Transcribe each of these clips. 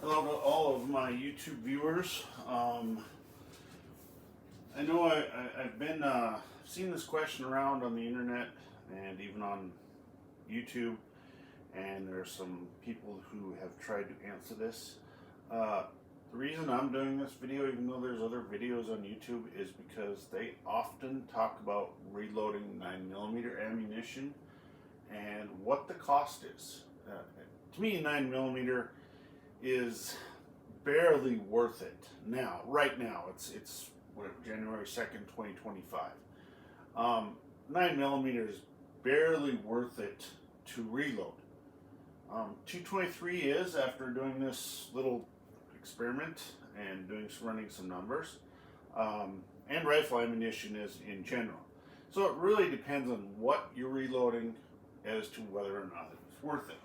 Hello to all of my YouTube viewers. I know I've been seeing this question around on the internet and even on YouTube, and there's some people who have tried to answer this. The reason I'm doing this video, even though there's other videos on YouTube, is because they often talk about reloading 9mm ammunition and what the cost is. To me, 9mm is barely worth it now. Right now, it's what, January 2nd, 2025. 9mm is barely worth it to reload. 223 is, after doing this little experiment and running some numbers, and rifle ammunition is in general. So it really depends on what you're reloading as to whether or not it's worth it.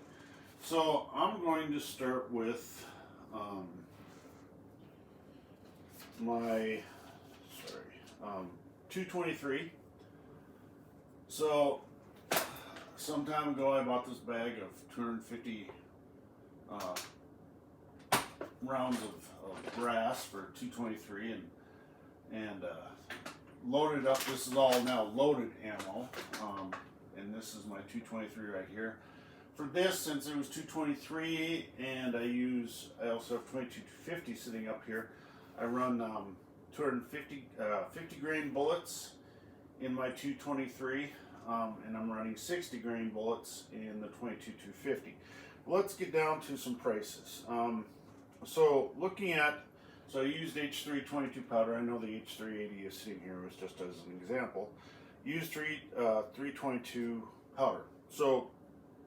So I'm going to start with my 223. So some time ago I bought this bag of 250 rounds of brass for 223 and loaded up. This is all now loaded ammo, and this is my 223 right here. For this, since it was 223 and I also have 2250 sitting up here, I run 250 50 grain bullets in my 223, and I'm running 60 grain bullets in the 22250. Let's get down to some prices. So I used H322 powder. I know the H380 is sitting here, was just as an example. Used 322 powder. So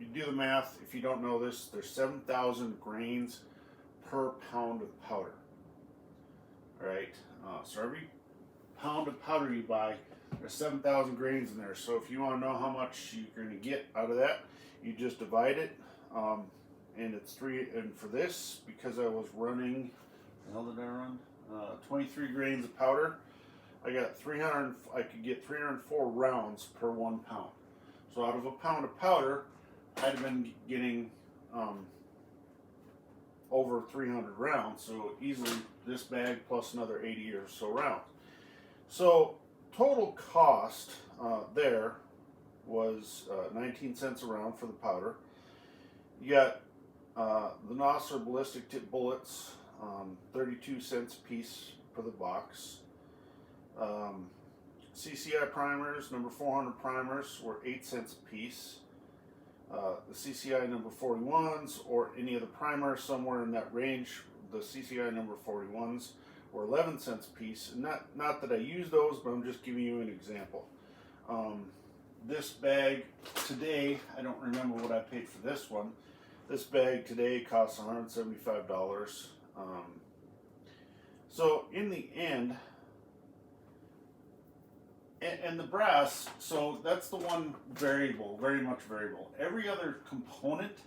you do the math. If you don't know this, there's 7,000 grains per pound of powder. All right. So every pound of powder you buy, there's 7,000 grains in there. So if you want to know how much you're going to get out of that, you just divide it. And it's and for this, because I was running, how did I run? 23 grains of powder. I could get 304 rounds per 1 pound. So out of a pound of powder, I'd have been getting over 300 rounds. So easily this bag plus another 80 or so rounds. So total cost there was 19 cents a round for the powder. You got the Nosser ballistic tip bullets, 32 cents a piece for the box. CCI primers, number 400 primers, were 8 cents a piece. The CCI number 41s or any of the primers somewhere in that range, the CCI number 41s were 11 cents a piece. Not that I use those, but I'm just giving you an example. This bag today, I don't remember what I paid for this one. This bag today costs $175. So in the end, and the brass, so that's the one variable, very much variable. Every other component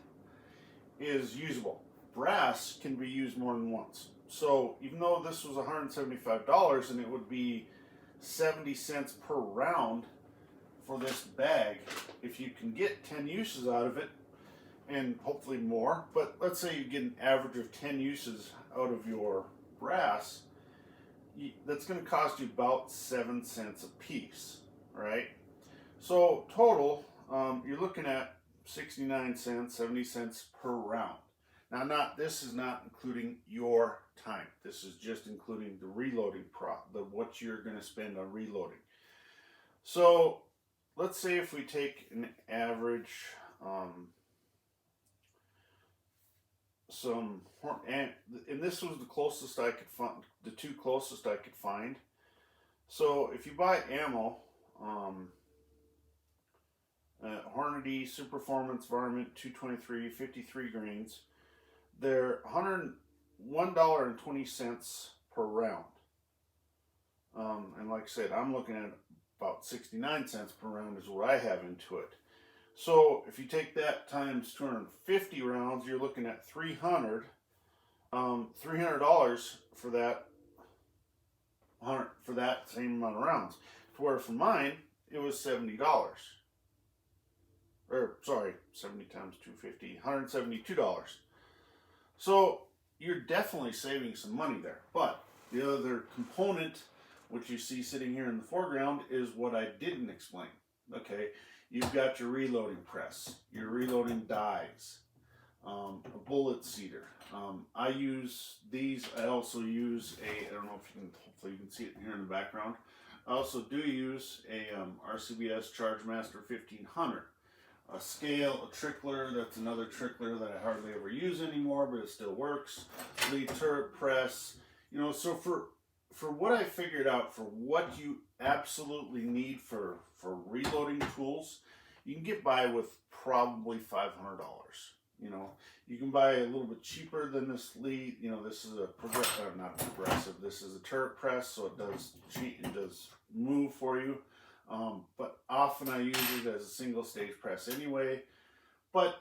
is usable. Brass can be used more than once. So even though this was $175 and it would be 70 cents per round for this bag, if you can get 10 uses out of it, and hopefully more, but let's say you get an average of 10 uses out of your brass, that's going to cost you about 7 cents a piece, right? So total, you're looking at 69 cents, 70 cents per round. Now, this is not including your time. This is just including the reloading what you're going to spend on reloading. So let's say if we take an average, and this was the closest I could find, the two closest I could find. So if you buy ammo, Hornady Superformance Varmint 223 53 grains, they're $101.20 per round. And like I said, I'm looking at about 69 cents per round is what I have into it. So if you take that times 250 rounds, you're looking at $300 for that same amount of rounds. To where for mine, it was $70. Or sorry, 70 times 250, $172. So you're definitely saving some money there. But the other component, which you see sitting here in the foreground, is what I didn't explain. Okay, you've got your reloading press, your reloading dies, a bullet seater. I use these. I also use I don't know if you can, hopefully you can see it here in the background. I also do use a RCBS Chargemaster 1500. A scale, a trickler, that's another trickler that I hardly ever use anymore, but it still works. Lead turret press. So for what I figured out, for what you absolutely need for reloading tools, you can get by with probably $500. You can buy a little bit cheaper than this lead. This is a not progressive. This is a turret press, so it does move for you. But often I use it as a single stage press anyway. But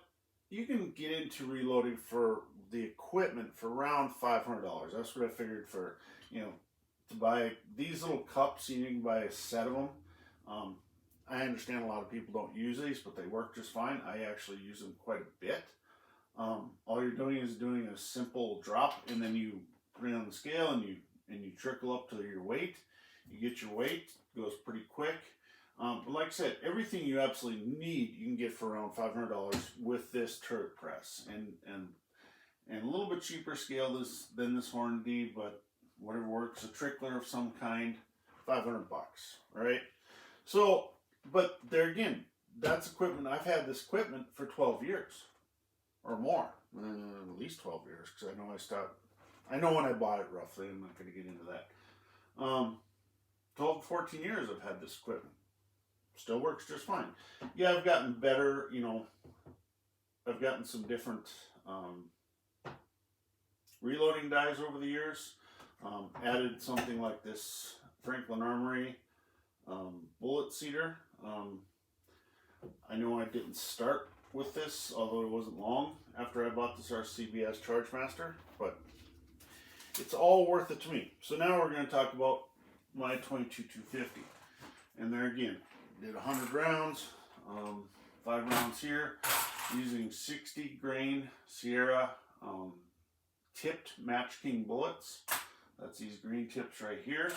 you can get into reloading for the equipment for around $500. That's what I figured for, to buy these little cups. You can buy a set of them. I understand a lot of people don't use these, but they work just fine. I actually use them quite a bit. All you're doing is doing a simple drop, and then you bring on the scale and you trickle up to your weight. You get your weight, it goes pretty quick. But like I said, everything you absolutely need, you can get for around $500 with this turret press, and a little bit cheaper scale than this Hornady, but whatever works. A trickler of some kind, $500, right? So, but there again, that's equipment. I've had this equipment for 12 years or more, at least 12 years, because I know when I bought it roughly. I'm not going to get into that. 12 to 14 years I've had this equipment. Still works just fine. Yeah, I've gotten better, I've gotten some different reloading dies over the years. Added something like this Franklin Armory bullet seater. I know I didn't start with this, although it wasn't long after I bought this RCBS Chargemaster, but it's all worth it to me. So now we're going to talk about my 22-250. And there again, did 100 rounds, 5 rounds here, using 60 grain Sierra tipped Match King bullets. That's these green tips right here.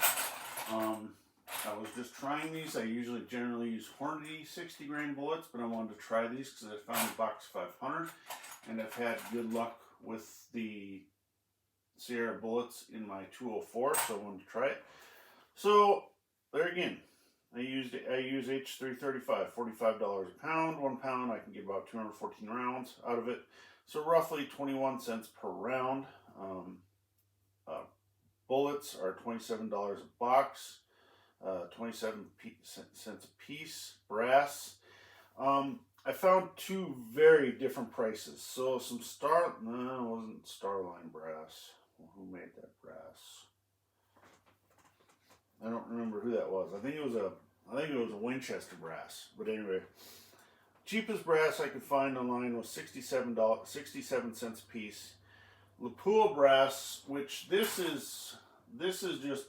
I was just trying these. I generally use Hornady 60 grain bullets, but I wanted to try these because I found a box 500, and I've had good luck with the Sierra bullets in my 204, so I wanted to try it. So there again, I use H335, $45 a pound. 1 pound, I can get about 214 rounds out of it. So roughly 21 cents per round. Bullets are $27 a box, 27 cents a piece. Brass. I found 2 very different prices. So some it wasn't Starline brass. Well, who made that brass? I don't remember who that was. I think it was a Winchester brass. But anyway, cheapest brass I could find online was $67 cents a piece. Lapua brass, which this is just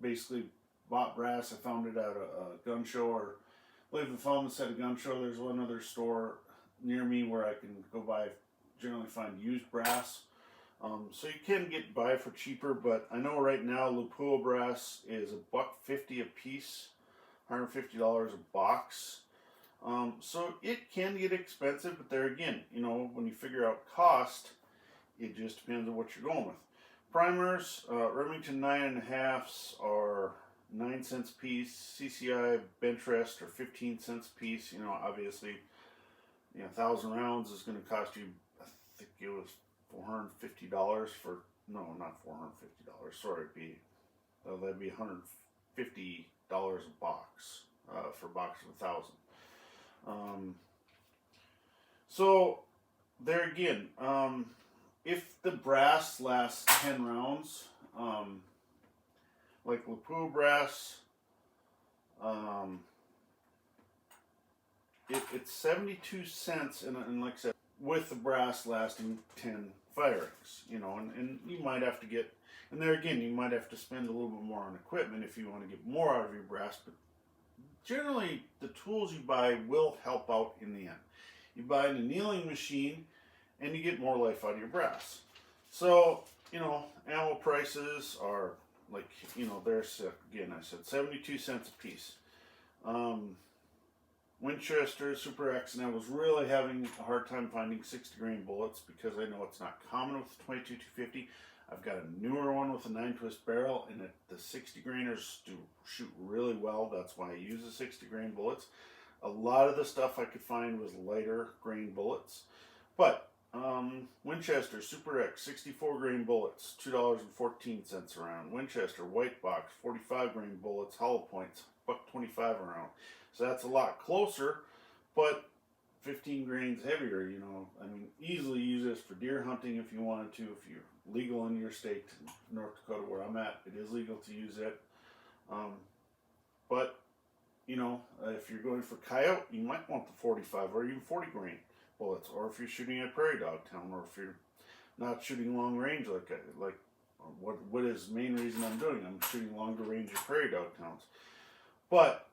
basically bought brass. I found it at a gun show, or I believe I found this at a gun show. There's one other store near me where I can go buy, generally find used brass. So you can get by for cheaper, but I know right now Lapua brass is $1.50 a piece, $150 a box. So it can get expensive, but there again, when you figure out cost, it just depends on what you're going with. Primers, Remington 9.5s are 9 cents a piece. CCI bench rest are 15 cents a piece. Obviously, 1,000 rounds is going to cost you, I think it was $450 for, no, not $450. Sorry, that'd be $150 a box for a box of 1,000. So there again, if the brass lasts 10 rounds, like Lapua brass, it's 72 cents, and like I said, with the brass lasting 10 firings, and you might have to get, and there again, you might have to spend a little bit more on equipment if you want to get more out of your brass, but generally, the tools you buy will help out in the end. You buy an annealing machine, and you get more life out of your brass. So, ammo prices are like, there's, again, I said 72 cents a piece. Um, Winchester Super X, and I was really having a hard time finding 60 grain bullets because I know it's not common with the 22 250. I've got a newer one with a 9-twist barrel, and the 60 grainers do shoot really well. That's why I use the 60 grain bullets. A lot of the stuff I could find was lighter grain bullets, but Winchester Super X 64 grain bullets, $2.14 a round. Winchester White Box 45 grain bullets, hollow points, $1.25 a round. So that's a lot closer, but 15 grains heavier. I mean, easily use this for deer hunting if you wanted to. If you're legal in your state, North Dakota, where I'm at, it is legal to use it. But if you're going for coyote, you might want the 45 or even 40 grain bullets. Or if you're shooting at prairie dog town, or if you're not shooting long range like what is the main reason I'm doing? I'm shooting longer range at prairie dog towns. But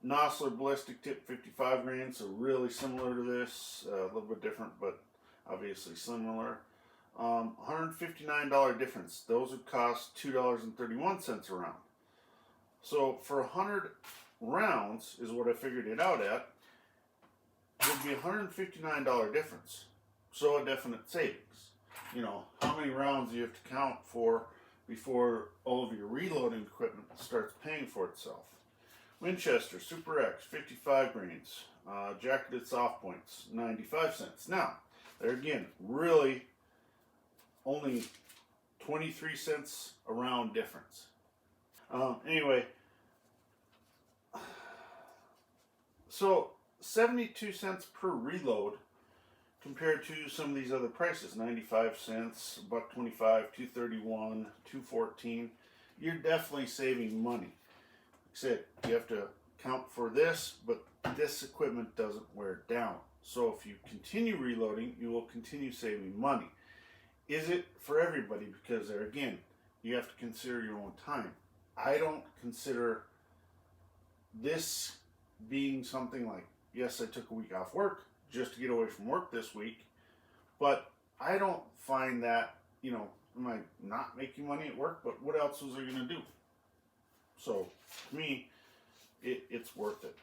Nosler ballistic tip 55 grain, so really similar to this, a little bit different, but obviously similar. $159 difference. Those would cost $2.31 a round. So for 100 rounds is what I figured it out at. It would be a $159 difference. So a definite savings. How many rounds do you have to count for before all of your reloading equipment starts paying for itself? Winchester Super X 55 grains, jacketed soft points 95 cents. Now, there again, really only 23 cents a round difference. Anyway, so 72 cents per reload compared to some of these other prices, 95 cents, $1.25, $2.31, $2.14. You're definitely saving money. Like I said, you have to count for this, but this equipment doesn't wear down. So if you continue reloading, you will continue saving money. Is it for everybody? Because there again, you have to consider your own time. I don't consider this being something like, yes, I took a week off work just to get away from work this week, but I don't find that, am I not making money at work? But what else was I going to do? So, to me, it's worth it.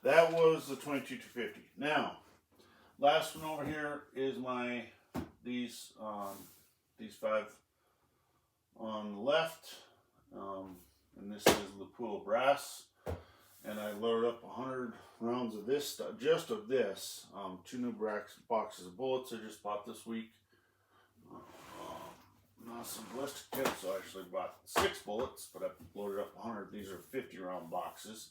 That was the 22 250. Now, last one over here is these 5 on the left, and this is Lapua brass, and I loaded up 100 rounds of this stuff, just of this. 2 new boxes of bullets I just bought this week. Not some ballistic tips, so I actually bought 6 bullets, but I loaded up 100. These are 50 round boxes.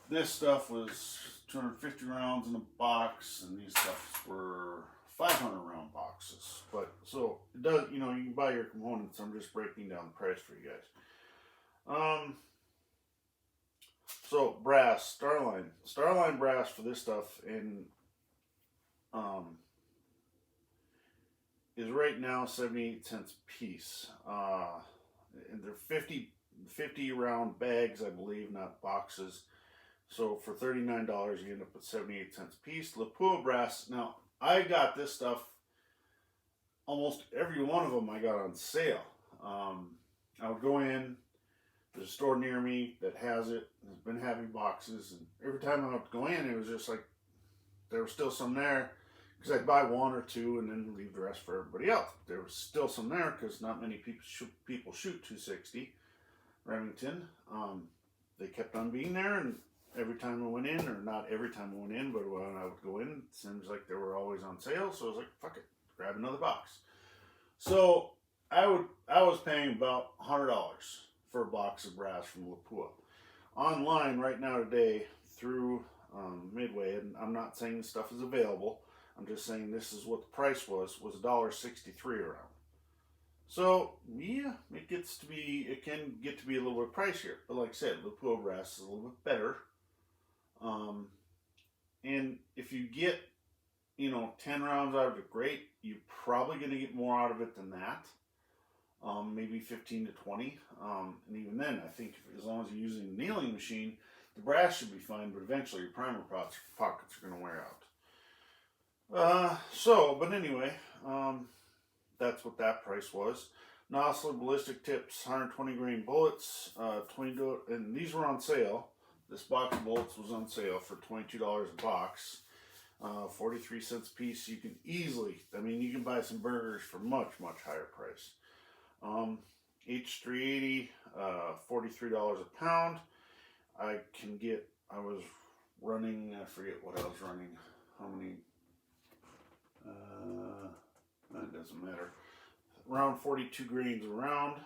This stuff was 250 rounds in a box, and these stuff were 500 round boxes. But so it does, you can buy your components. I'm just breaking down the price for you guys. So brass, Starline brass for this stuff, and is right now 78 cents a piece. And they're 50 round bags, I believe, not boxes. So for $39, you end up with 78 cents a piece. Lapua brass. Now, I got this stuff, almost every one of them I got on sale. I would go in, there's a store near me that has it, has been having boxes, and every time I would go in, it was just like, there was still some there, because I'd buy 1 or 2 and then leave the rest for everybody else. There was still some there, because not many people shoot 260 Remington. They kept on being there, and every time I went in, or not every time I went in, but when I would go in, it seems like they were always on sale, so I was like, fuck it, grab another box. So I was paying about $100 for a box of brass from Lapua. Online right now today through Midway, and I'm not saying this stuff is available, I'm just saying this is what the price was $1.63 around. So yeah, it can get to be a little bit pricier, but like I said, Lapua brass is a little bit better. And if you get 10 rounds out of it, great. You're probably going to get more out of it than that. Maybe 15 to 20. And even then, I think as long as you're using a annealing machine, the brass should be fine, but eventually your primer pockets are going to wear out. But anyway, that's what that price was. Nosler ballistic tips, 120 grain bullets, and these were on sale. This box of bullets was on sale for $22 a box, 43 cents a piece. You can easily, you can buy some burgers for much higher price. H380, $43 a pound. I was running, I forget what I was running, how many, that doesn't matter. Around 42 grains a round.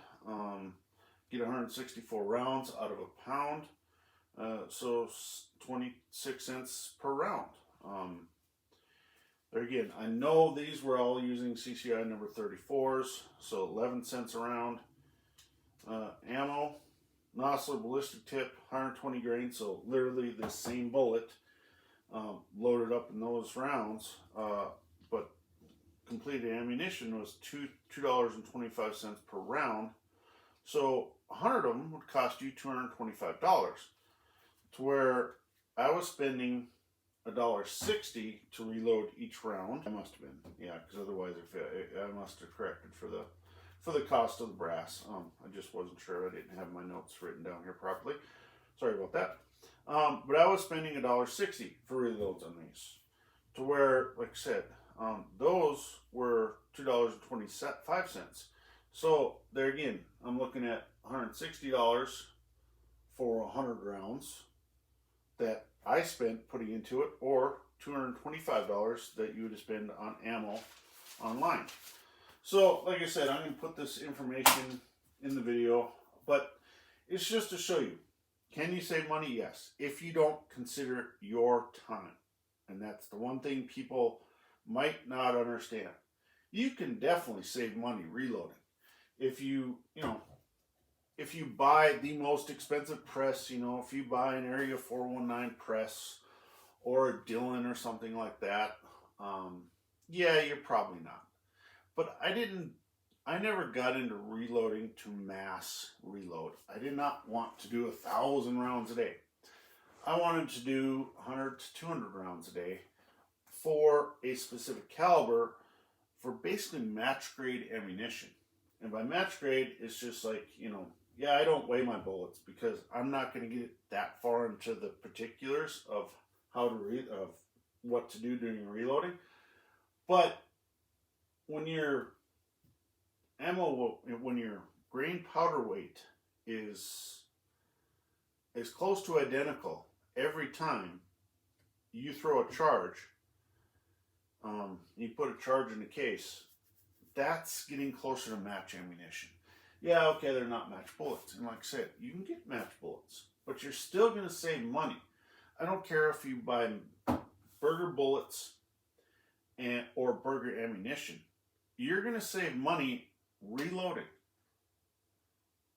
Get 164 rounds out of a pound. So 26 cents per round. There again, I know these were all using CCI number 34s, so 11 cents a round. Ammo, Nosler ballistic tip, 120 grains, so literally the same bullet loaded up in those rounds, but completed ammunition was $2.25 per round. So 100 of them would cost you $225, to where I was spending $1.60 to reload each round. I must have been, yeah, because otherwise I must have corrected for the cost of the brass. I just wasn't sure. I didn't have my notes written down here properly. Sorry about that. But I was spending $1.60 for reloads on these, to where, like I said, those were $2.25. So there again, I'm looking at $160 for 100 rounds that I spent putting into it, or $225 that you would spend on ammo online. So, like I said, I'm going to put this information in the video, but it's just to show you, can you save money? Yes, if you don't consider your time. And that's the one thing people might not understand. You can definitely save money reloading. If you buy the most expensive press, if you buy an Area 419 press or a Dillon or something like that, yeah, you're probably not. But I never got into reloading to mass reload. I did not want to do 1,000 rounds a day. I wanted to do 100 to 200 rounds a day for a specific caliber, for basically match grade ammunition. And by match grade, it's just like, yeah, I don't weigh my bullets because I'm not going to get that far into the particulars of of what to do during reloading. But when your grain powder weight is close to identical every time you throw a charge, you put a charge in the case, that's getting closer to match ammunition. Yeah, okay, they're not match bullets. And like I said, you can get match bullets, but you're still going to save money. I don't care if you buy burger bullets or burger ammunition. You're going to save money reloading.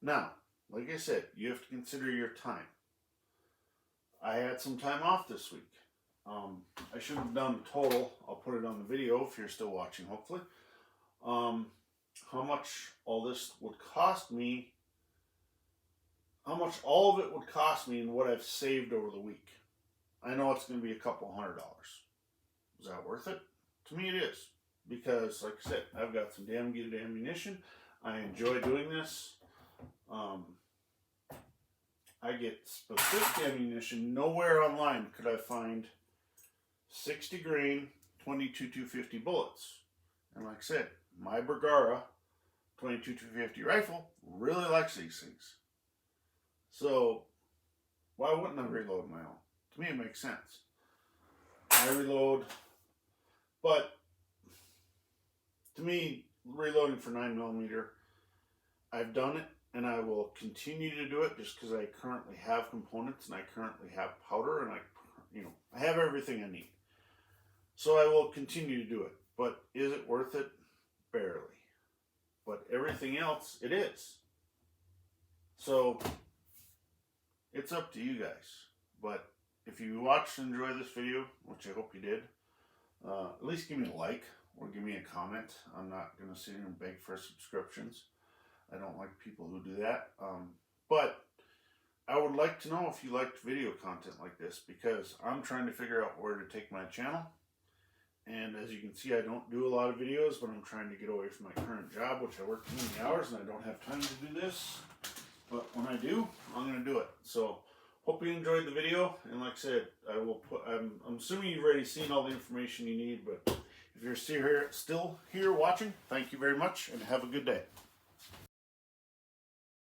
Now, like I said, you have to consider your time. I had some time off this week. I should have done the total. I'll put it on the video if you're still watching, hopefully. How much all this would cost me, how much all of it would cost me and what I've saved over the week. I know it's going to be a couple $100. Is that worth it? To me it is. Because, like I said, I've got some damn good ammunition. I enjoy doing this. I get specific ammunition. Nowhere online could I find 60 grain 22-250 bullets. And like I said, my Bergara 22-250 rifle really likes these things. So why wouldn't I reload my own? To me it makes sense. I reload, but to me, reloading for 9mm, I've done it and I will continue to do it just because I currently have components and I currently have powder and I have everything I need. So I will continue to do it. But is it worth it? Barely. But everything else, it is. So it's up to you guys. But if you watched and enjoyed this video, which I hope you did, at least give me a like or give me a comment. I'm not going to sit here and beg for subscriptions. I don't like people who do that. But I would like to know if you liked video content like this, because I'm trying to figure out where to take my channel. And as you can see, I don't do a lot of videos, but I'm trying to get away from my current job, which I work too many hours and I don't have time to do this. But when I do, I'm going to do it. So hope you enjoyed the video. And like I said, I'm assuming you've already seen all the information you need, but if you're still here watching, thank you very much and have a good day.